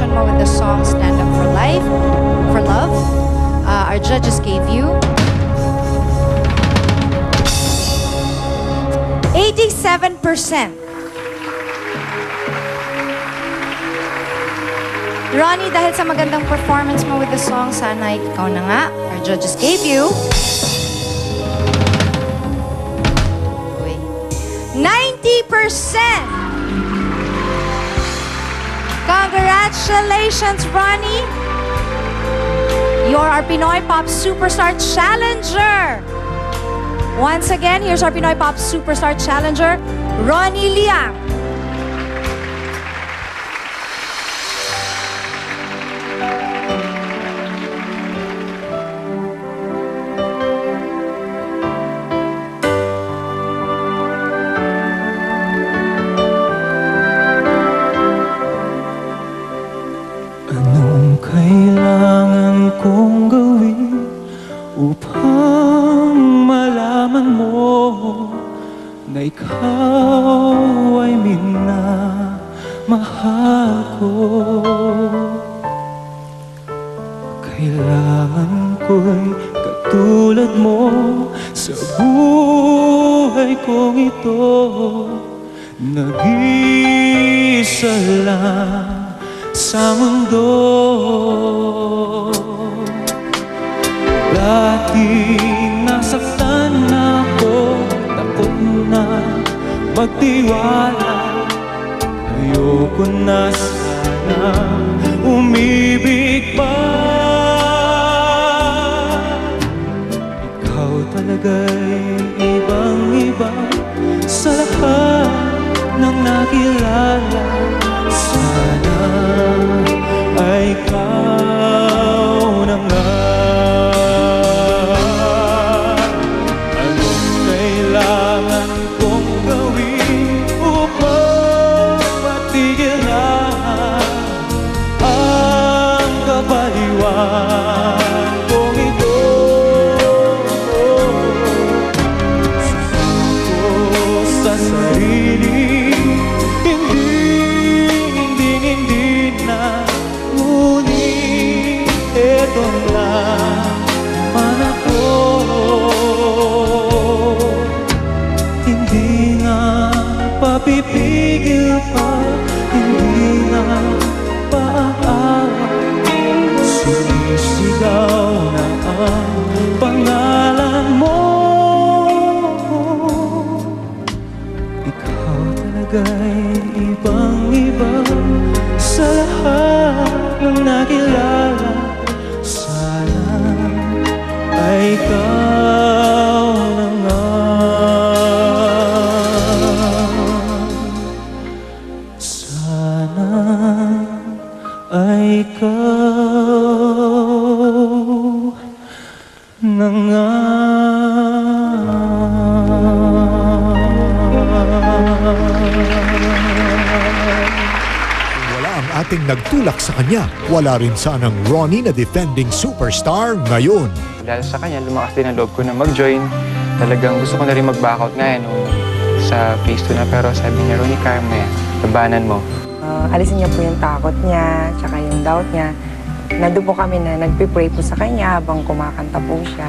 reaction mo with the song Stand Up for Life, for Love. Our judges gave you 87%. Ronnie, dahil sa magandang performance mo with the song, sana ikaw na nga. Our judges gave you 90%. Congratulations, Ronnie. You're our Pinoy Pop Superstar Challenger. Once again, here's our Pinoy Pop Superstar Challenger, Ronnie Liang. Anong kailangan kong gawin upang malaman mo na ikaw ay minamahal ko? Kailangan ko'y katulad mo sa buhay kong ito. Nag-isa lang sa mundo. Dati nasaktan ako, takot na magtiwala. Ayoko na sana umibig pa. Ikaw talaga'y ibang-iba sa lahat ng nakilala. Sana ay ikaw na nga. Anong kailangan kong gawin upang matigilan ang kabaliwan kong ito? Sumako sa sarili, eto naman ako. Hindi na papipigil pa, hindi na paaawa. Sumisigaw na ang pangalan mo. Ikaw talaga'y ibang-iba sa lahat ng nakilala. Sana ay ikaw na nga. Sana ay ikaw na nga. Ating nagtulak sa kanya, wala rin sanang Ronnie na defending superstar ngayon. Dahil sa kanya, lumakas din ang loob ko na mag-join. Talagang gusto ko na rin mag-backout nga sa phase 2 na, pero sabi niya, Ronnie, kaya mo yan. Labanan mo. Alisin niya po yung takot niya, tsaka yung doubt niya. Nandun po kami na nagpipray po sa kanya habang kumakanta po siya.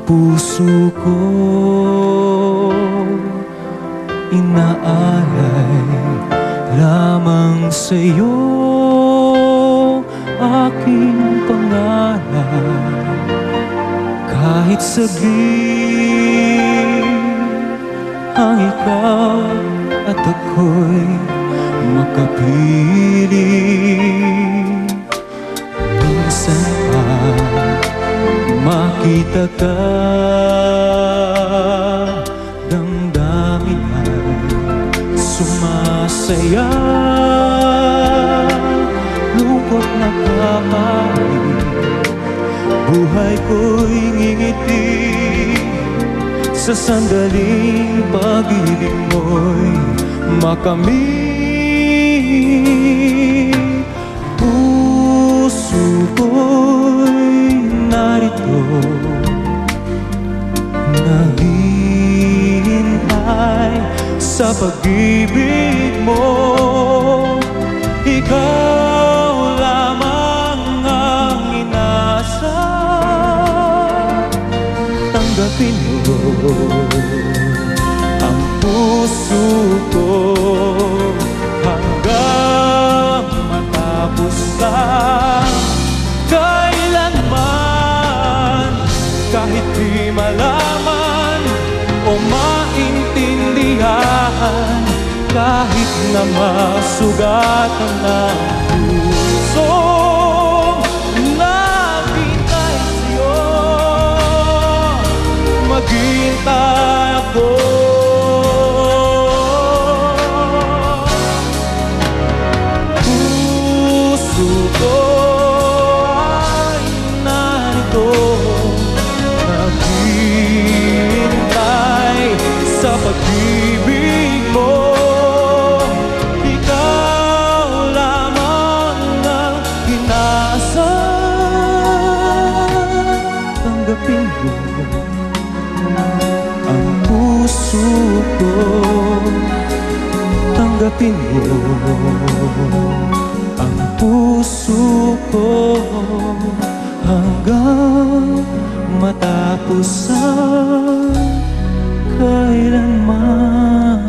Puso ko inaalay lamang sa'yo aking pangalan. Kahit saglit ang ikaw at ako'y makapiling. Minsan pa makita ka, damdamin ay sumasaya. Lungkot na kapalit, buhay ko'y ngingiti sa sandaling pag-ibig mo'y makamit. ako'y narito, naghihintay sa pag-ibig mo. Ikaw lamang ang inasal. Tanggapin mo ang puso ko hanggang matapos ang kailanman. Kahit di malaman o maintindihan, kahit na masugatan ng puso, naghintay sa'yo, maghintay ako. Puso ko ay narito, naghihintay sa pag-ibig mo. Ikaw lamang ang inasal. Tanggapin mo ang puso ko, tanggapin mo ang puso ko hanggang matapos ang kailanman.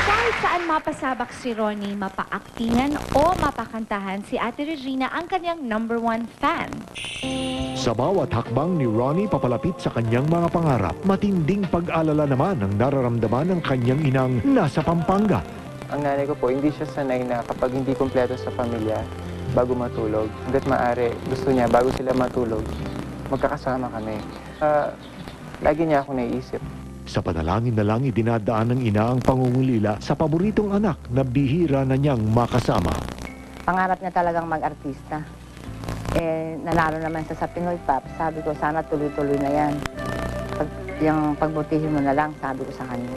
Kahit saan mapasabak si Ronnie, mapaaktingan o mapakantahan, si Ate Regina ang kanyang #1 fan. Sa bawat hakbang ni Ronnie papalapit sa kanyang mga pangarap, matinding pag-alala naman ang nararamdaman ng kanyang inang nasa Pampanga. Ang nanay ko po, hindi siya sanay na kapag hindi kumpleto sa pamilya, bago matulog, hanggat maaari, gusto niya, bago sila matulog, magkakasama kami. Lagi niya ako naiisip. Sa panalangin na lang idinadaan ng ina ang pangungulila sa paboritong anak na bihira na niyang makasama. Pangarap niya talagang mag-artista. Nanalo naman siya sa Pinoy Pop. Sabi ko, sana tuloy-tuloy na yan. Yung pagbutihin mo na lang, sabi ko sa kanya.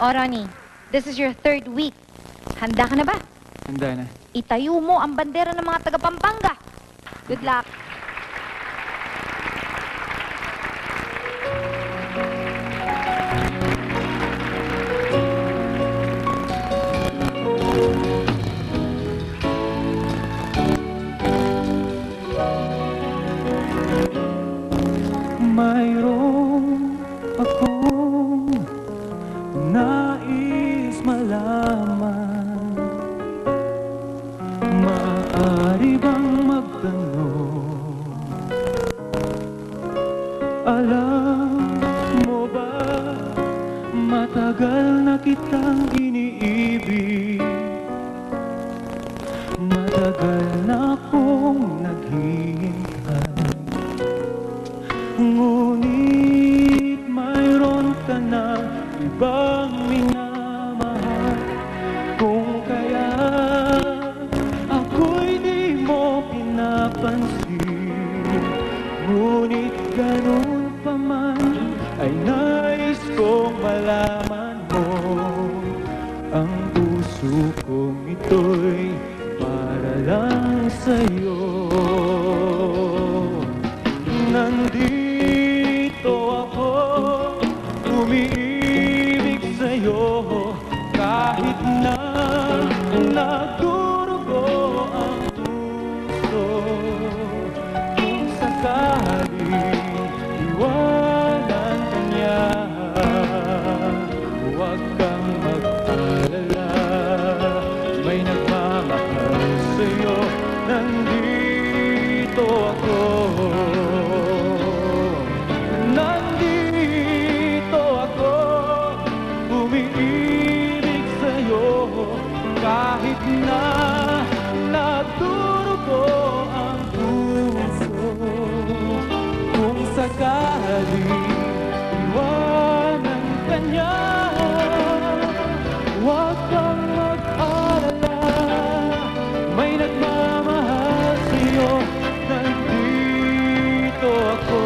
O Ronnie, this is your 3rd week. Handa ka na ba? Handa na. Itayo mo ang bandera ng mga taga-Pampanga. Good luck. Mayroon akong nais malaman. Maaari bang magtanong? Alam mo ba, matagal na kitang iniibig. Matagal na akong naghihintay. Ngunit mayroon ka na ibang minamahal. Kung kaya ako'y di mo pinapansin, ngunit ganun pa man ay nais kong malaman mo. Ang puso kong ito'y para lang sa'yo. Nandito ako, umiibig sa'yo, kahit na nagdurugo ang puso. Kung sakali iwanan ka niya, huwag kang mag-alala, may nagmamahal sa'yo. Nandito ako, nandito ako, umiibig sa'yo, kahit na nagdurugo ang puso. Kung sakali iwanan ka niya, huwag kang mag-alala, may nagmamahal sa'yo. Nandito ako.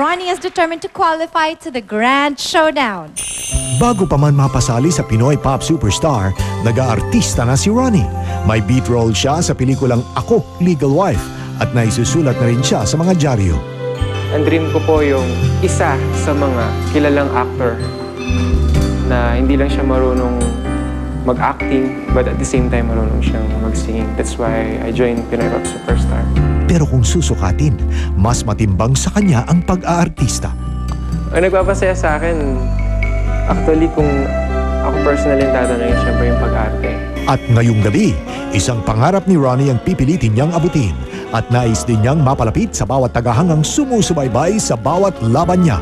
Ronnie is determined to qualify to the Grand Showdown. Bago pa man mapasali sa Pinoy Pop Superstar, nag-aartista na si Ronnie. May beat role siya sa pelikulang Ako, Legal Wife at naisusulat na rin siya sa mga dyaryo. Ang dream ko po yung isa sa mga kilalang actor na hindi lang siya marunong mag-acting but at the same time marunong siyang mag-singing. That's why I joined Pinoy Pop Superstar. Pero kung susukatin, mas matimbang sa kanya ang pag-aartista. Ang nagpapasaya sa akin, actually kung ako personally yung tatanungin, siyempre yung pag-arte. At ngayong gabi, isang pangarap ni Ronnie ang pipilitin niyang abutin at nais din niyang mapalapit sa bawat tagahangang sumusubaybay sa bawat laban niya.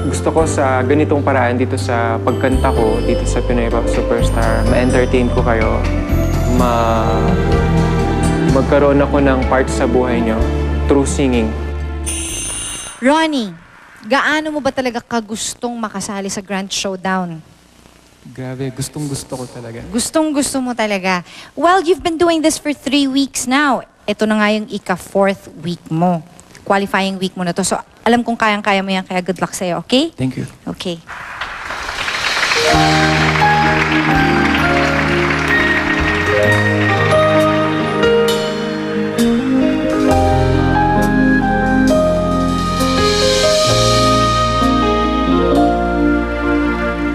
Gusto ko sa ganitong paraan dito sa pagkanta ko, dito sa Pinoy Pop Superstar, ma-entertain ko kayo, magkaroon ako ng part sa buhay niyo through singing. Ronnie, gaano mo ba talaga kagustong makasali sa Grand Showdown? Grabe, gustong-gusto ko talaga. Gustong-gusto mo talaga. Well, you've been doing this for 3 weeks now. Ito na nga yung ika-4th week mo. Qualifying week mo na to. So, alam kong kayang-kaya mo yan, kaya good luck sa'yo, okay? Thank you. Okay.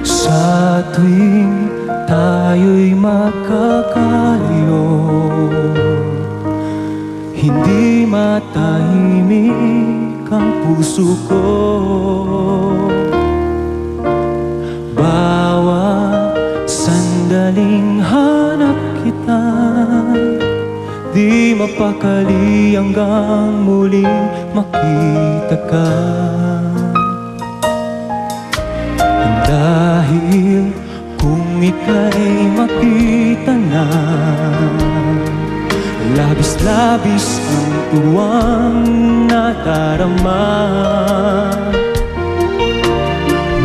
Sa tuwing tayo'y magkakayo, hindi matahimik ang puso ko. Bawat sandaling hanap kita, di mapakali hanggang muling makita ka. Dahil kung ika'y makita na, labis-labis ang tuwang nadarama.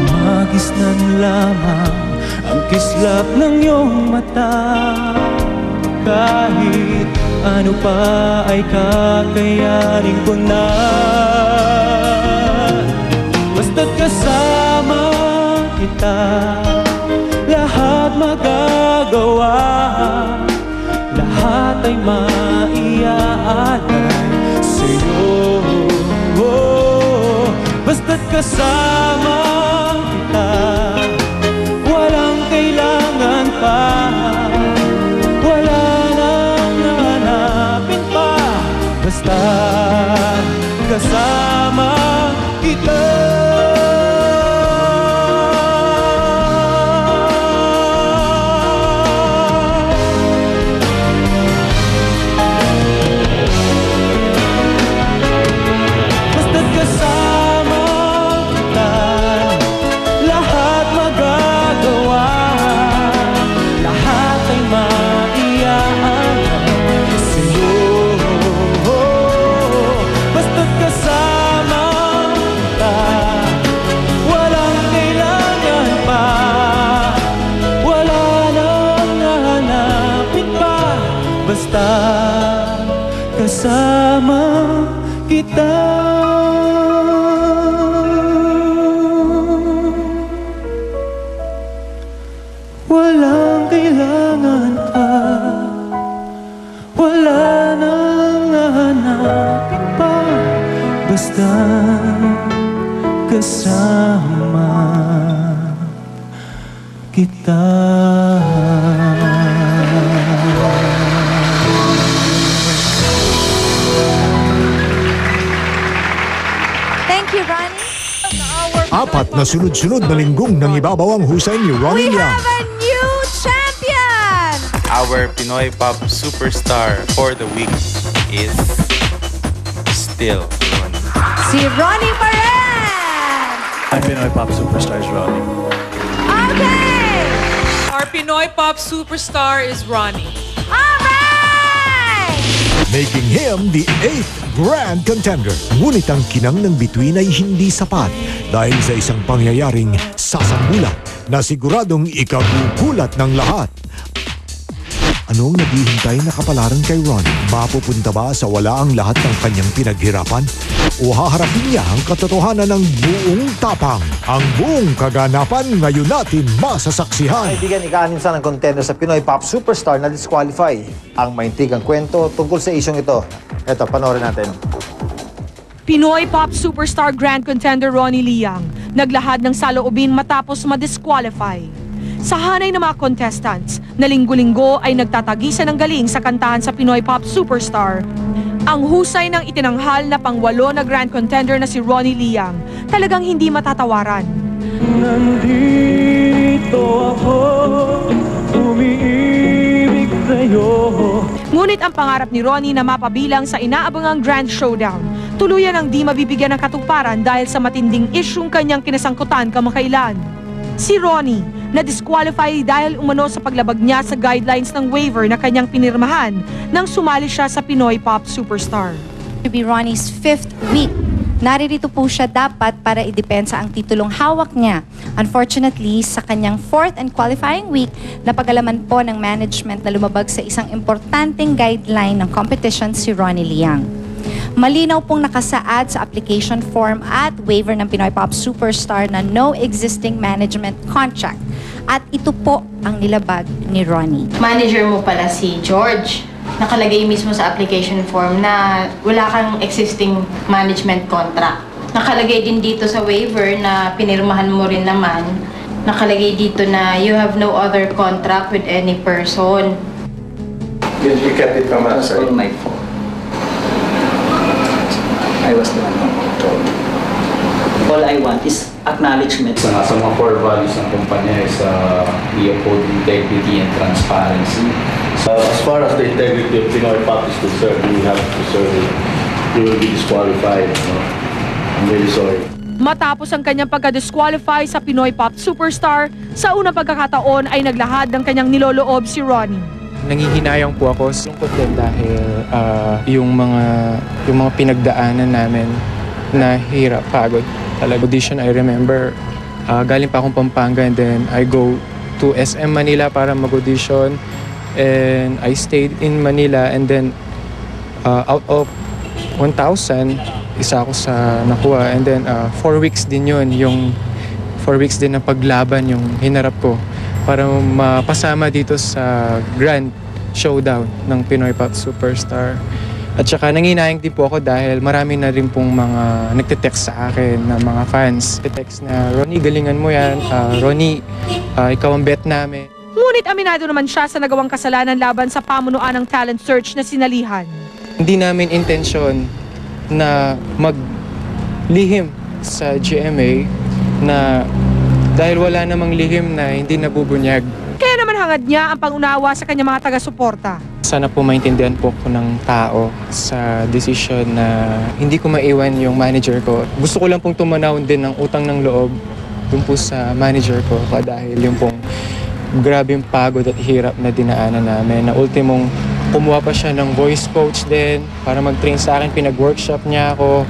Magisnan lamang ang kislap ng iyong mata. Kahit ano pa ay kakayanin ko na. Basta't kasama kita, lahat magagawa. Lahat ay maiaalay sa'yo. Basta't kasama kita, walang kailangan pa, wala nang nahanapin pa. Basta kasama kita. Basta kasama kita. Walang kailangan pa, wala nang nahanapin pa. Basta kasama kita. Thank you, Ronnie. 4 na sunod-sunod na linggong nang ibabaw ang husay ni Ronnie We Liang. have a new champion! Our Pinoy Pop Superstar for the week is still Ronnie. Si Ronnie Maren! Ang Pinoy Pop Superstar is Ronnie. Okay! Our Pinoy Pop Superstar is Ronnie. Alright! Making him the 8th grand contender. Ngunit ang kinang ng bituin ay hindi sapat dahil sa isang pangyayaring sasanggulat na siguradong ikagugulat ng lahat. Anong naghihintay na kapalaran kay Ronnie? Mapupunta ba sa wala ang lahat ng kanyang pinaghirapan? O haharapin niya ang katotohanan ng buong tapang? Ang buong kaganapan ngayon natin masasaksihan. Kaibigan, ika-anim sa ng contender sa Pinoy Pop Superstar na disqualify. Ang maintigang kwento tungkol sa isyong ito. Ito, panoorin natin. Pinoy Pop Superstar Grand Contender Ronnie Liang naglahad ng saloobin matapos ma-disqualify. Sa hanay ng mga contestants na linggo-linggo ay nagtatagisan ng galing sa kantahan sa Pinoy Pop Superstar. Ang husay ng itinanghal na pang-8 na Grand Contender na si Ronnie Liang talagang hindi matatawaran. Nandito ako, umiibig sa'yo. Ngunit ang pangarap ni Ronnie na mapabilang sa inaabangang Grand Showdown, tuluyan ang di mabibigyan ng katuparan dahil sa matinding isyung kanyang kinasangkutan kamakailan. Si Ronnie na-disqualify dahil umano sa paglabag niya sa guidelines ng waiver na kanyang pinirmahan nang sumali siya sa Pinoy Pop Superstar. To be Ronnie's 5th week. Naririto po siya dapat para idepensa ang titulong hawak niya. Unfortunately, sa kanyang 4th and qualifying week, napagalaman po ng management na lumabag sa isang importanteng guideline ng competition si Ronnie Liang. Malinaw pong nakasaad sa application form at waiver ng Pinoy Pop Superstar na no existing management contract. At ito po ang nilabag ni Ronnie. Manager mo pala si George. Nakalagay mismo sa application form na wala kang existing management contract. Nakalagay din dito sa waiver na pinirmahan mo rin naman. Nakalagay dito na you have no other contract with any person. You kept it from us, right? All my fault. I was the one who told. All I want is acknowledgement. Sa mga core values ng kumpanya is we uphold integrity and transparency. As far as the integrity of Pinoy Pop is concerned, you have to serve it. You will be disqualified. I'm really sorry. Matapos ang kanyang pagka-disqualify sa Pinoy Pop Superstar, sa unang pagkakataon ay naglahad ng kanyang niloloob si Ronnie. Nangihinayang po ako, lungkot din dahil yung mga pinagdaanan namin na hirap, pagod. Talaga audition, I remember, galing pa akong Pampanga and then I go to SM Manila para mag-audition and I stayed in Manila and then out of 1,000, isa ako sa nakuha and then 4 weeks din yun, yung 4 weeks din na paglaban yung hinarap ko para mapasama dito sa Grand Showdown ng Pinoy Pop Superstar. At saka nanginayang din po ako dahil marami na rin pong mga nagte-text sa akin na mga fans. Nagte-text na, Ronnie, galingan mo yan. Ronnie, ikaw ang bet namin. Ngunit aminado naman siya sa nagawang kasalanan laban sa pamunuan ng talent search na sinalihan. Hindi namin intensyon na maglihim sa GMA na dahil wala namang lihim na hindi nabubunyag. Kaya naman hangad niya ang pangunawa sa kanyang mga taga-suporta. Sana po maintindihan po ko ng tao sa decision na hindi ko maiwan yung manager ko. Gusto ko lang pong tumanawin din ng utang ng loob dun po sa manager ko dahil yung pong grabing pagod at hirap na dinaanan namin. Na ultimong kumuha pa siya ng voice coach din para mag-train sa akin, pinag-workshop niya ako.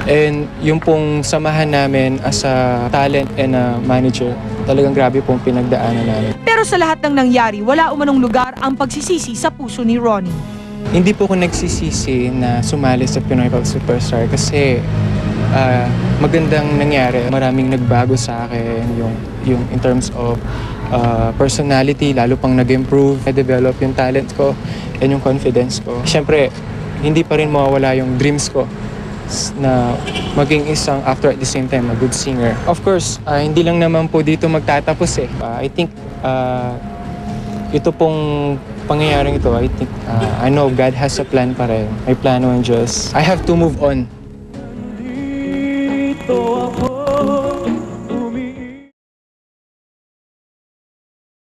And yung pong samahan namin as a talent and a manager, talagang grabe pong pinagdaanan namin. Pero sa lahat ng nangyari, wala umanong lugar ang pagsisisi sa puso ni Ronnie. Hindi po ako nagsisisi na sumali sa Pinoy Pop Superstar kasi magandang nangyari. Maraming nagbago sa akin yung in terms of personality, lalo pang nag-improve, na-develop yung talent ko and yung confidence ko. Siyempre, hindi pa rin mawawala yung dreams ko na maging isang actor at the same time a good singer. Of course, hindi lang naman po dito magtatapos eh. I think ito pong pangyayaring ito, I think I know God has a plan pa rin. May plano ng Diyos. I have to move on. Nandito ako.